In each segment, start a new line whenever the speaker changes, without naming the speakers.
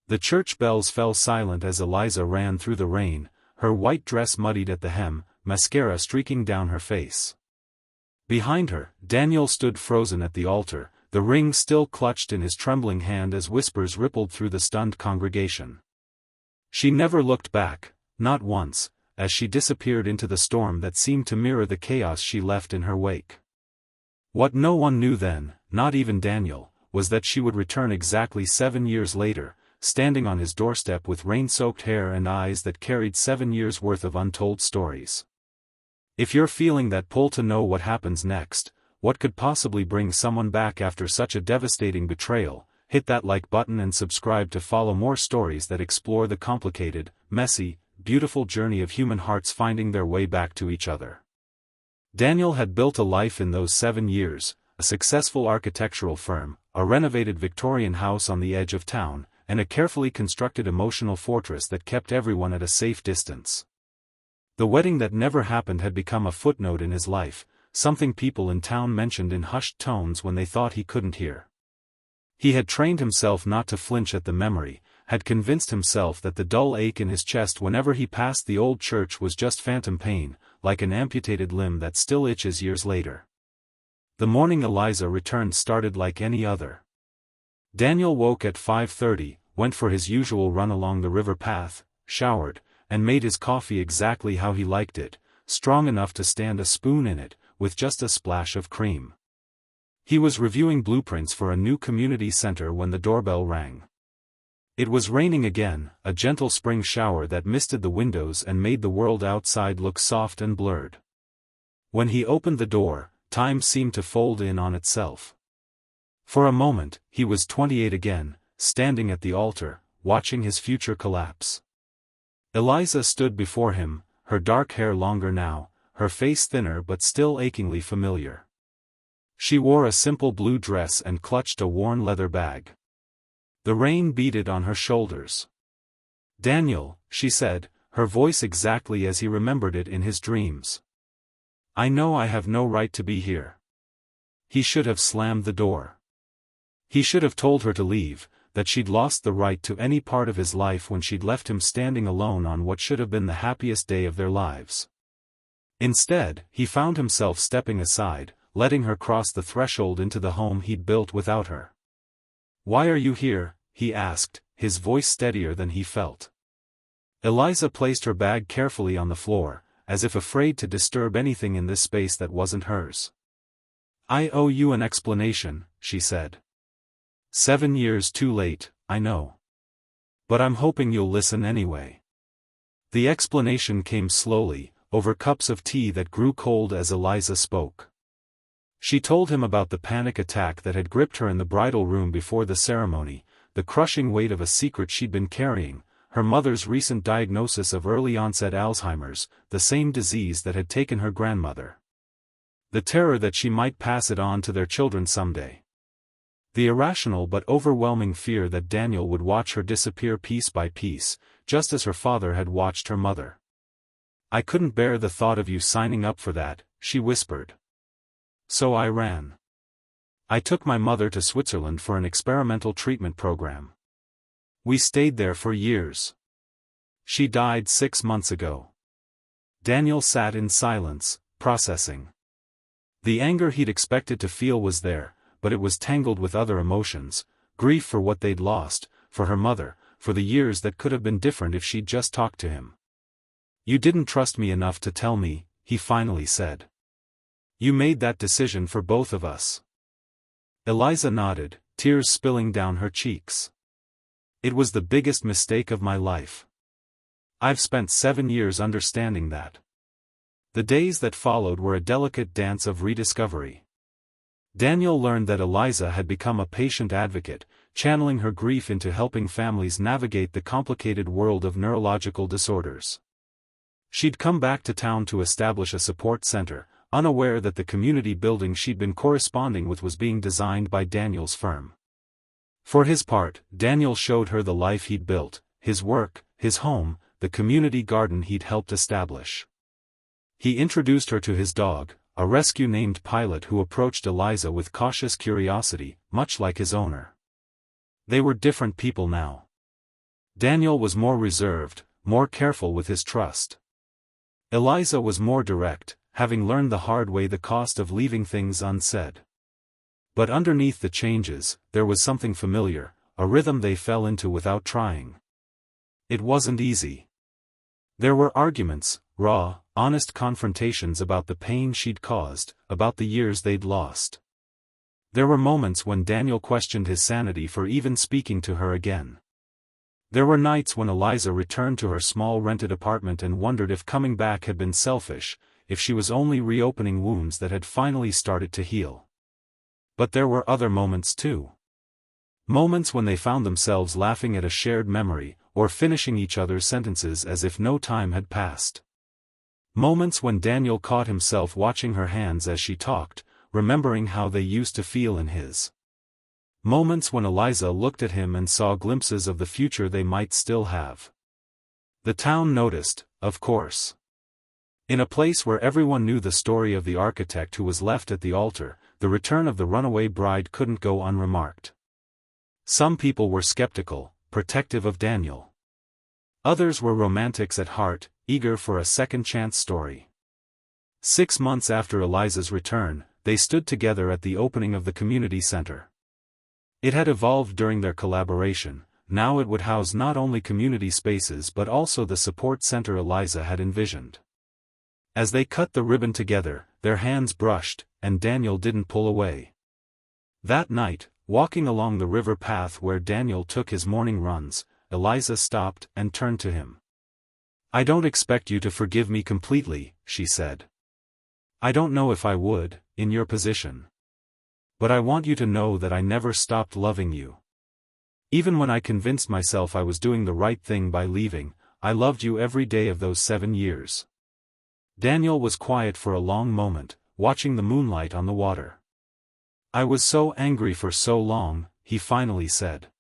The church bells fell silent as Eliza ran through the rain, her white dress muddied at the hem, mascara streaking down her face. Behind her, Daniel stood frozen at the altar, the ring still clutched in his trembling hand as whispers rippled through the stunned congregation. She never looked back, not once, as she disappeared into the storm that seemed to mirror the chaos she left in her wake. What no one knew then, not even Daniel, was that she would return exactly 7 years later, standing on his doorstep with rain-soaked hair and eyes that carried 7 years' worth of untold stories. If you're feeling that pull to know what happens next, what could possibly bring someone back after such a devastating betrayal, hit that like button and subscribe to follow more stories that explore the complicated, messy, beautiful journey of human hearts finding their way back to each other. Daniel had built a life in those 7 years, a successful architectural firm, a renovated Victorian house on the edge of town, and a carefully constructed emotional fortress that kept everyone at a safe distance. The wedding that never happened had become a footnote in his life, something people in town mentioned in hushed tones when they thought he couldn't hear. He had trained himself not to flinch at the memory, had convinced himself that the dull ache in his chest whenever he passed the old church was just phantom pain, like an amputated limb that still itches years later. The morning Eliza returned started like any other. Daniel woke at 5:30, went for his usual run along the river path, showered, and made his coffee exactly how he liked it, strong enough to stand a spoon in it, with just a splash of cream. He was reviewing blueprints for a new community center when the doorbell rang. It was raining again, a gentle spring shower that misted the windows and made the world outside look soft and blurred. When he opened the door, time seemed to fold in on itself. For a moment, he was 28 again, standing at the altar, watching his future collapse. Eliza stood before him, her dark hair longer now, her face thinner but still achingly familiar. She wore a simple blue dress and clutched a worn leather bag. The rain beaded on her shoulders. "Daniel," she said, her voice exactly as he remembered it in his dreams. "I know I have no right to be here." He should have slammed the door. He should have told her to leave, that she'd lost the right to any part of his life when she'd left him standing alone on what should have been the happiest day of their lives. Instead, he found himself stepping aside, letting her cross the threshold into the home he'd built without her. "Why are you here?" he asked, his voice steadier than he felt. Eliza placed her bag carefully on the floor, as if afraid to disturb anything in this space that wasn't hers. "I owe you an explanation," she said. 7 years too late, I know. But I'm hoping you'll listen anyway. The explanation came slowly, over cups of tea that grew cold as Eliza spoke. She told him about the panic attack that had gripped her in the bridal room before the ceremony, the crushing weight of a secret she'd been carrying, her mother's recent diagnosis of early-onset Alzheimer's, the same disease that had taken her grandmother. The terror that she might pass it on to their children someday. The irrational but overwhelming fear that Daniel would watch her disappear piece by piece, just as her father had watched her mother. "I couldn't bear the thought of you signing up for that," she whispered. "So I ran. I took my mother to Switzerland for an experimental treatment program. We stayed there for years. She died 6 months ago." Daniel sat in silence, processing. The anger he'd expected to feel was there, but it was tangled with other emotions, grief for what they'd lost, for her mother, for the years that could have been different if she'd just talked to him. "You didn't trust me enough to tell me," he finally said. "You made that decision for both of us." Eliza nodded, tears spilling down her cheeks. "It was the biggest mistake of my life. I've spent 7 years understanding that." The days that followed were a delicate dance of rediscovery. Daniel learned that Eliza had become a patient advocate, channeling her grief into helping families navigate the complicated world of neurological disorders. She'd come back to town to establish a support center, unaware that the community building she'd been corresponding with was being designed by Daniel's firm. For his part, Daniel showed her the life he'd built, his work, his home, the community garden he'd helped establish. He introduced her to his dog, a rescue named Pilot who approached Eliza with cautious curiosity, much like his owner. They were different people now. Daniel was more reserved, more careful with his trust. Eliza was more direct, having learned the hard way the cost of leaving things unsaid. But underneath the changes, there was something familiar, a rhythm they fell into without trying. It wasn't easy. There were arguments, raw, honest confrontations about the pain she'd caused, about the years they'd lost. There were moments when Daniel questioned his sanity for even speaking to her again. There were nights when Eliza returned to her small rented apartment and wondered if coming back had been selfish, if she was only reopening wounds that had finally started to heal. But there were other moments too. Moments when they found themselves laughing at a shared memory, or finishing each other's sentences as if no time had passed. Moments when Daniel caught himself watching her hands as she talked, remembering how they used to feel in his. Moments when Eliza looked at him and saw glimpses of the future they might still have. The town noticed, of course. In a place where everyone knew the story of the architect who was left at the altar, the return of the runaway bride couldn't go unremarked. Some people were skeptical, protective of Daniel. Others were romantics at heart, eager for a second-chance story. 6 months after Eliza's return, they stood together at the opening of the community center. It had evolved during their collaboration. Now it would house not only community spaces but also the support center Eliza had envisioned. As they cut the ribbon together, their hands brushed, and Daniel didn't pull away. That night, walking along the river path where Daniel took his morning runs, Eliza stopped and turned to him. "I don't expect you to forgive me completely," she said. "I don't know if I would, in your position. But I want you to know that I never stopped loving you. Even when I convinced myself I was doing the right thing by leaving, I loved you every day of those 7 years." Daniel was quiet for a long moment, watching the moonlight on the water. "I was so angry for so long," he finally said.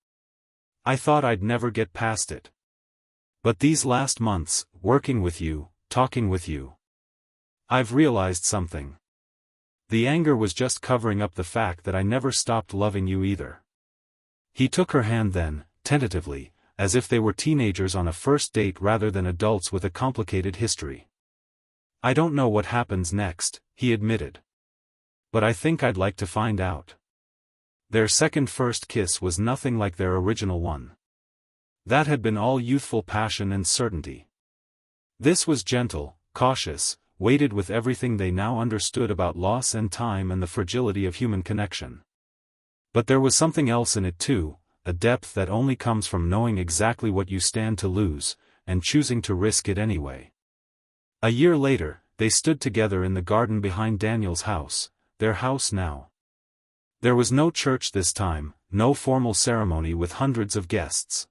"I thought I'd never get past it. But these last months, working with you, talking with you, I've realized something. The anger was just covering up the fact that I never stopped loving you either." He took her hand then, tentatively, as if they were teenagers on a first date rather than adults with a complicated history. "I don't know what happens next," he admitted. "But I think I'd like to find out." Their second first kiss was nothing like their original one. That had been all youthful passion and certainty. This was gentle, cautious, weighted with everything they now understood about loss and time and the fragility of human connection. But there was something else in it too, a depth that only comes from knowing exactly what you stand to lose, and choosing to risk it anyway. A year later, they stood together in the garden behind Daniel's house, their house now. There was no church this time, no formal ceremony with hundreds of guests.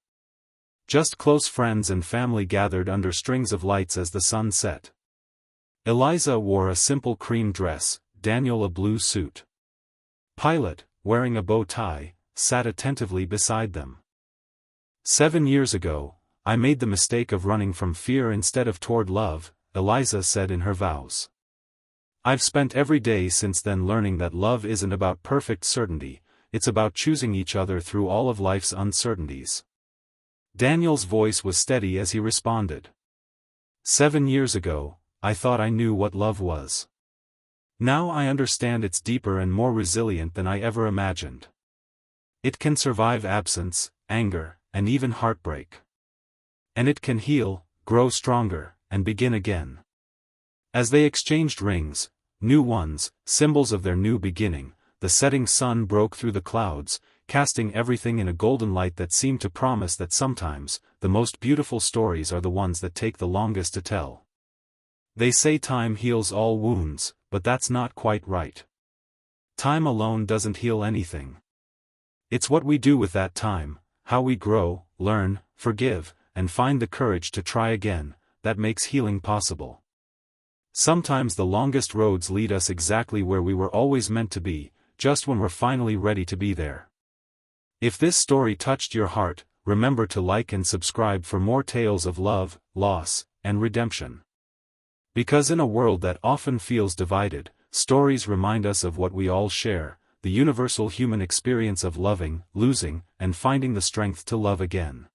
Just close friends and family gathered under strings of lights as the sun set. Eliza wore a simple cream dress, Daniel a blue suit. Pilot, wearing a bow tie, sat attentively beside them. 7 years ago, I made the mistake of running from fear instead of toward love, Eliza said in her vows. I've spent every day since then learning that love isn't about perfect certainty, it's about choosing each other through all of life's uncertainties. Daniel's voice was steady as he responded. 7 years ago, I thought I knew what love was. Now I understand it's deeper and more resilient than I ever imagined. It can survive absence, anger, and even heartbreak. And it can heal, grow stronger, and begin again. As they exchanged rings, new ones, symbols of their new beginning, the setting sun broke through the clouds, casting everything in a golden light that seemed to promise that sometimes, the most beautiful stories are the ones that take the longest to tell. They say time heals all wounds, but that's not quite right. Time alone doesn't heal anything. It's what we do with that time, how we grow, learn, forgive, and find the courage to try again, that makes healing possible. Sometimes the longest roads lead us exactly where we were always meant to be, just when we're finally ready to be there. If this story touched your heart, remember to like and subscribe for more tales of love, loss, and redemption. Because in a world that often feels divided, stories remind us of what we all share, the universal human experience of loving, losing, and finding the strength to love again.